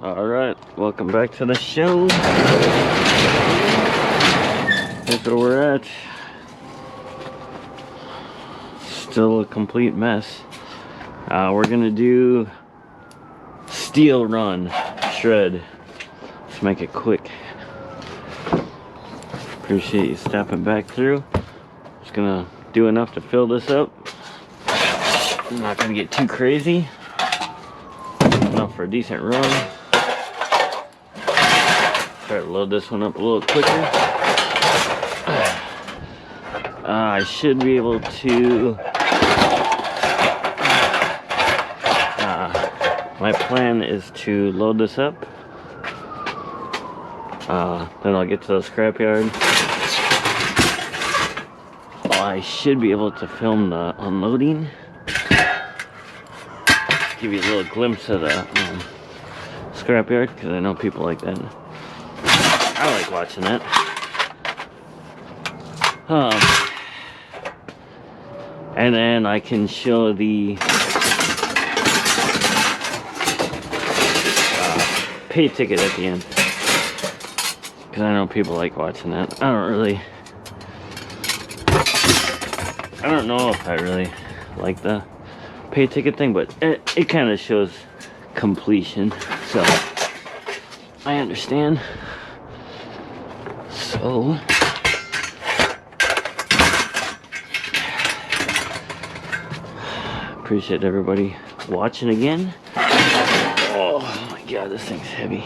Alright, welcome back to the show. Here's where we're at. Still a complete mess. We're gonna do steel run, shred. Let's make it quick. Appreciate you stepping back through. Just gonna do enough to fill this up. I'm not gonna get too crazy. Enough for a decent run. Try to load this one up a little quicker. I should be able to. My plan is to load this up. Then I'll get to the scrapyard. I should be able to film the unloading. Give you a little glimpse of the scrapyard because I know people like that. I like watching that. And then I can show the pay ticket at the end because I know people like watching that. I don't know if I really like the pay ticket thing, but it kind of shows completion, so I understand. So appreciate everybody watching again. Oh my god, this thing's heavy.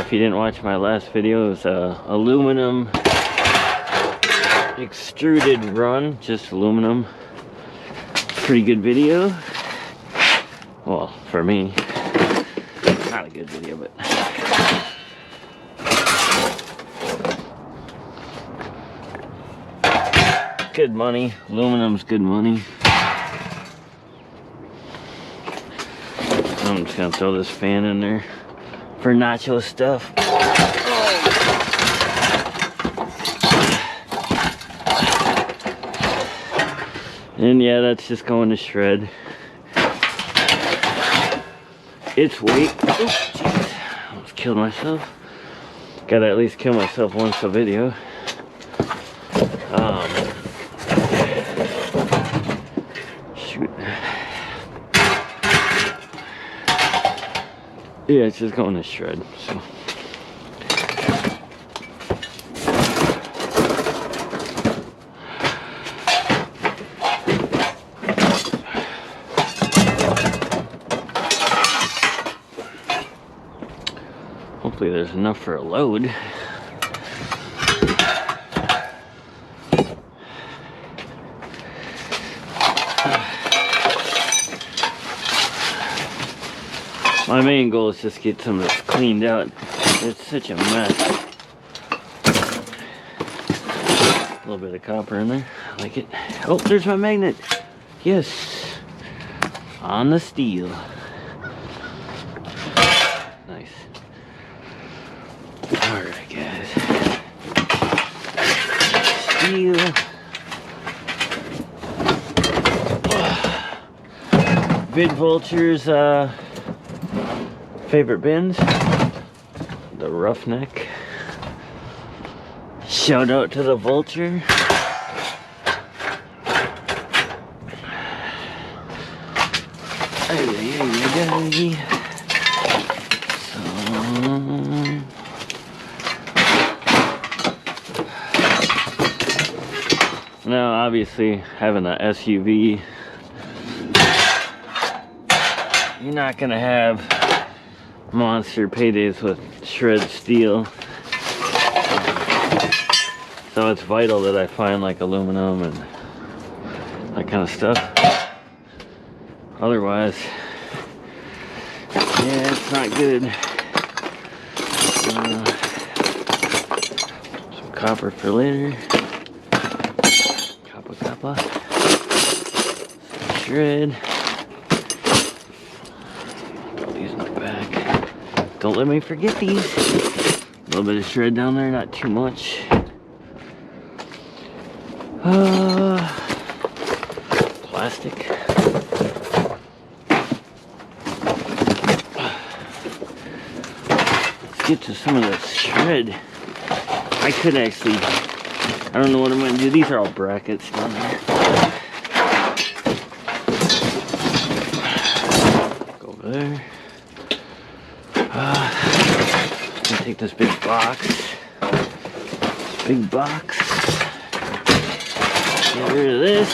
If you didn't watch my last video, it was aluminum extruded run, just aluminum. Pretty good video. Well, for me, not a good video, but good money. Aluminum's good money. I'm just gonna throw this fan in there for nacho stuff. And yeah, that's just going to shred. Its weight. Oh, jeez. Almost killed myself. Gotta at least kill myself once a video. Shoot. Yeah, it's just going to shred, so. Hopefully there's enough for a load. My main goal is just to get some of this cleaned out. It's such a mess. A little bit of copper in there. I like it. Oh, there's my magnet. Yes. On the steel. Nice. Alright, guys. Steel. Vid Vulture's favorite bins, the Roughneck. Shout out to the Vulture. Now obviously having an SUV, you're not gonna have monster paydays with shred steel, so it's vital that I find like aluminum and that kind of stuff. Otherwise, yeah, it's not good. Some copper for later. Copper. Some shred. Don't let me forget these. A little bit of shred down there, not too much. Plastic. Let's get to some of this shred. I could actually, I don't know what I'm going to do. These are all brackets down there. Go over there. I'm going to take this big box. Big box. Get rid of this.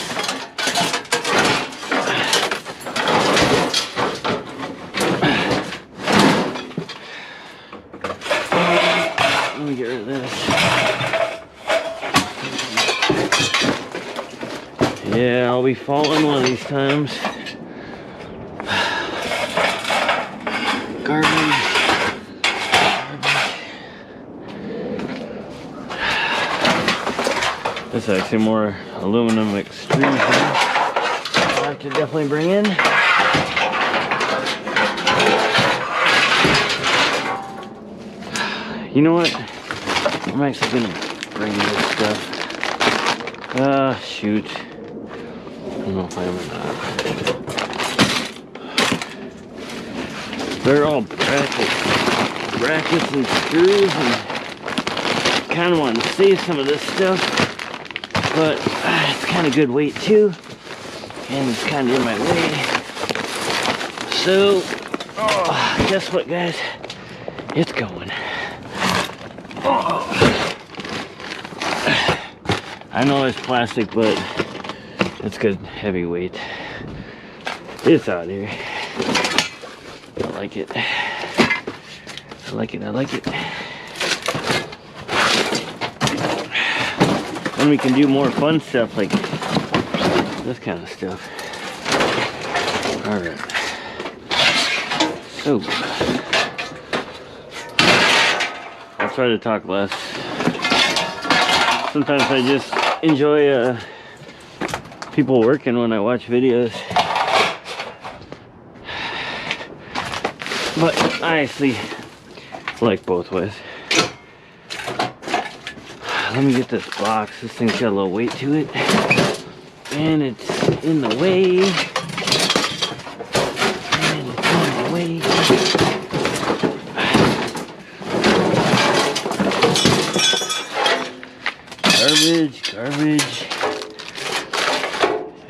Let me get rid of this. Yeah, I'll be falling one of these times. Garbage. This is actually more aluminum extrusion. I could definitely bring in. You know what? I'm actually gonna bring this stuff. Shoot. I don't know if I am or not. They're all brackets and screws, and kind of want to save some of this stuff, but it's kind of good weight too, and it's kind of in my way. So, guess what, guys? It's going. I know it's plastic, but it's good heavy weight. It's out here. I like it. I like it. I like it. Then we can do more fun stuff like this kind of stuff. Alright. So, I'll try to talk less. Sometimes I just enjoy people working when I watch videos. But I actually like both ways. Let me get this box. This thing's got a little weight to it. And it's in the way. And it's in the way. Garbage.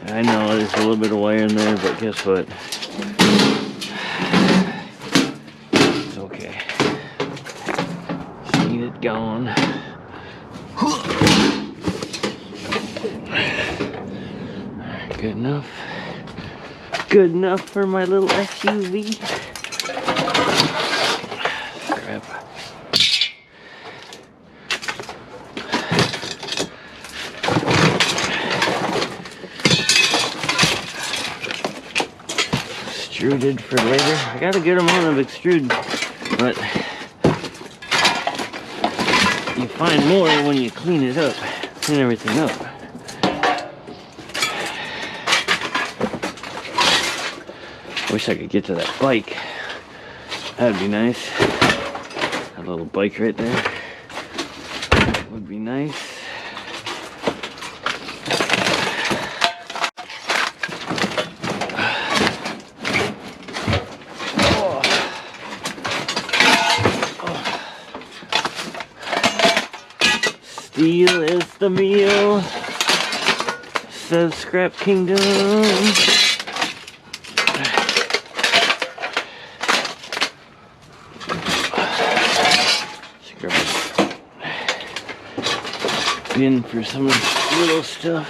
I know there's a little bit of wire in there, but guess what? It's okay. Just need it gone. Good enough. Good enough for my little SUV. Crap. Extruded for later. I got a good amount of extrude, but you find more when you clean it up, clean everything up. Wish I could get to that bike. That'd be nice. That little bike right there would be nice. Steel is the meal, says Scrap Kingdom. In for some of this little stuff.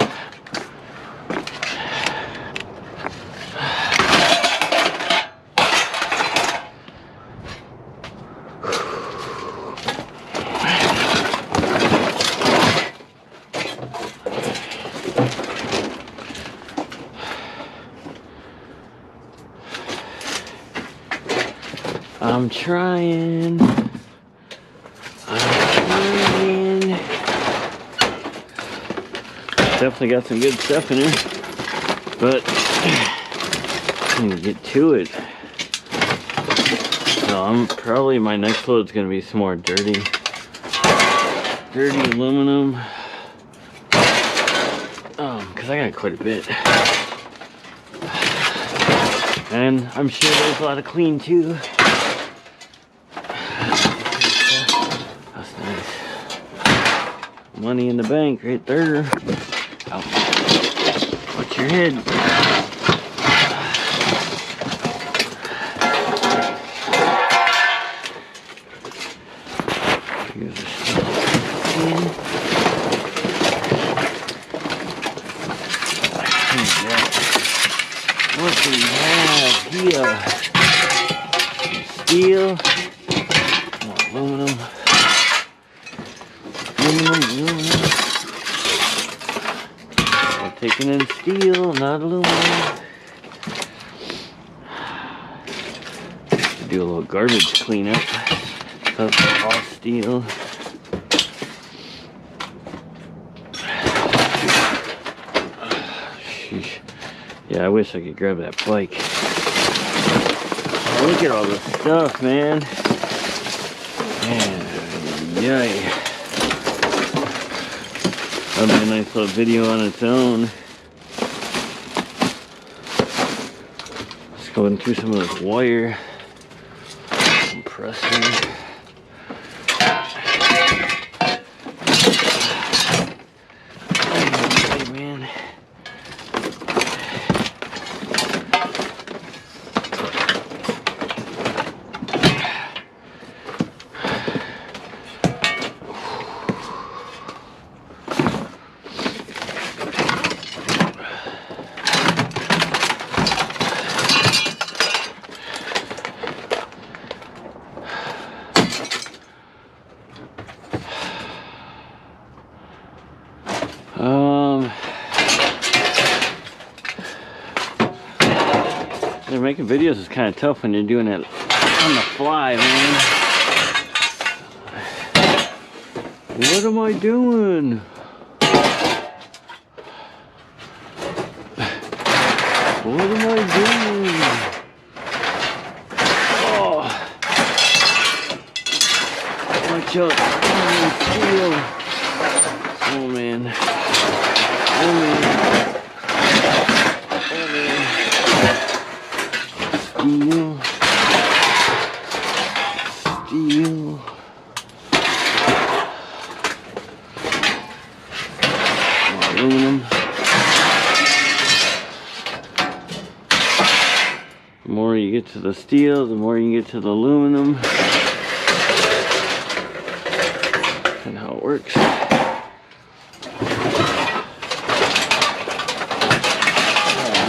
I'm trying. Definitely got some good stuff in here, but I need to get to it. So probably my next load's gonna be some more dirty aluminum. because I got quite a bit. And I'm sure there's a lot of clean too. That's nice. Money in the bank right there. Ow. Watch your head. Here's the stuff. What do we have here? Steel, aluminum. I'm taking in steel, not aluminum. Do a little garbage cleanup. That's all steel. Sheesh. Yeah, I wish I could grab that bike. Look at all this stuff, man. Man, yay. That'll be a nice little video on its own. Just going through some of this wire. Compressor. Hey, man. Making videos is kind of tough when you're doing it on the fly, man. What am I doing? What am I doing? Oh. Watch out. Oh, man. Oh, man. Steel. Aluminum. The more you get to the steel, the more you get to the aluminum. And how it works. Oh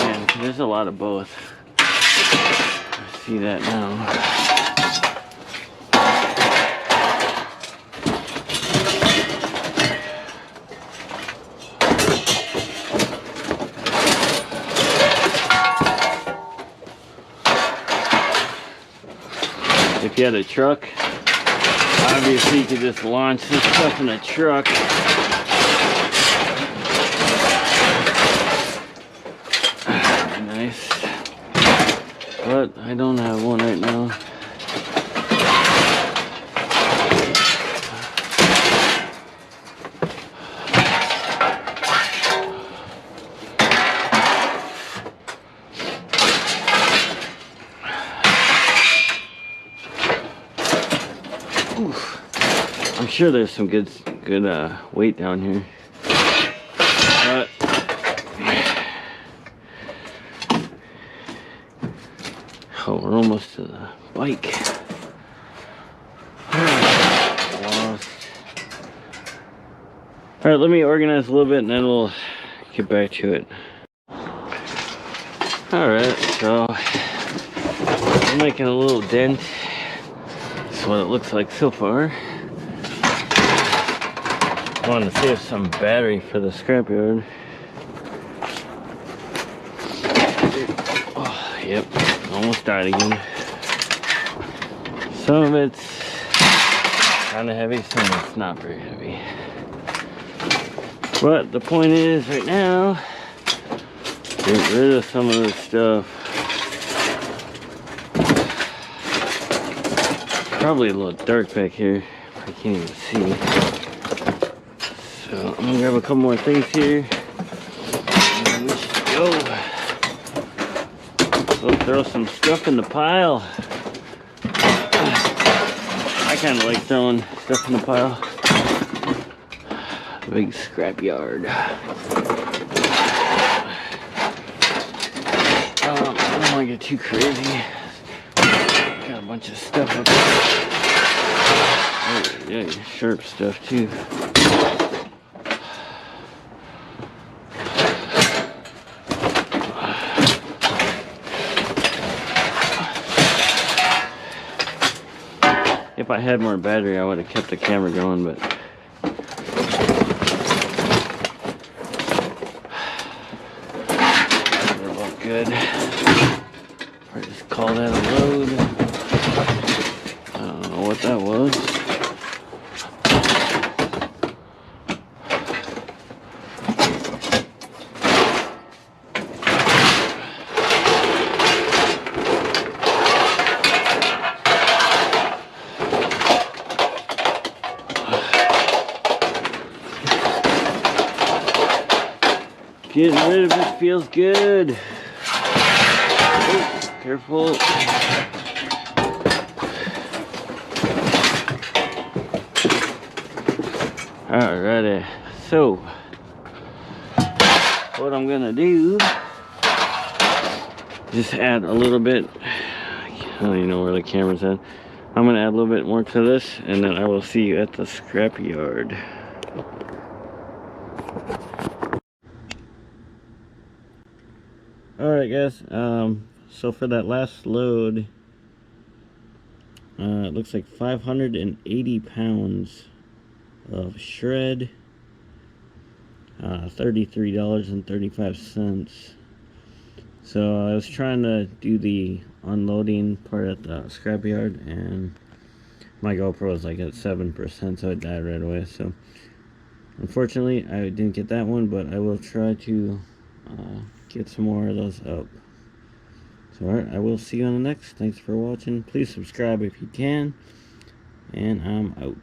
man, there's a lot of both. See that now. If you had a truck, obviously you could just launch this stuff in a truck. Nice. But I don't have one right now. Oof. I'm sure there's some good weight down here. But oh, we're almost to the bike. Lost. All right, let me organize a little bit and then we'll get back to it. All right, so I'm making a little dent. That's what it looks like so far. I wanted to save some battery for the scrapyard. Oh, yep. Almost died again. Some of it's kind of heavy, some of it's not very heavy. But the point is, right now, get rid of some of this stuff. Probably a little dark back here. I can't even see. So I'm gonna grab a couple more things here. We'll throw some stuff in the pile. I kind of like throwing stuff in the pile. The big scrap yard. I don't want to get too crazy. Got a bunch of stuff up there. Oh, yeah, sharp stuff too. If I had more battery, I would have kept the camera going, but they're both good. Or just call that a load. I don't know what that was. Getting rid of it feels good. Oh, careful. Alrighty, so what I'm gonna do, just add a little bit, I don't even know where the camera's at. I'm gonna add a little bit more to this, and then I will see you at the scrap yard. Alright guys, so for that last load, it looks like 580 pounds of shred, $33.35. So I was trying to do the unloading part at the scrapyard, and my GoPro was like at 7%, so it died right away. So unfortunately I didn't get that one, but I will try to get some more of those up. So alright, I will see you on the next. Thanks for watching. Please subscribe if you can, and I'm out.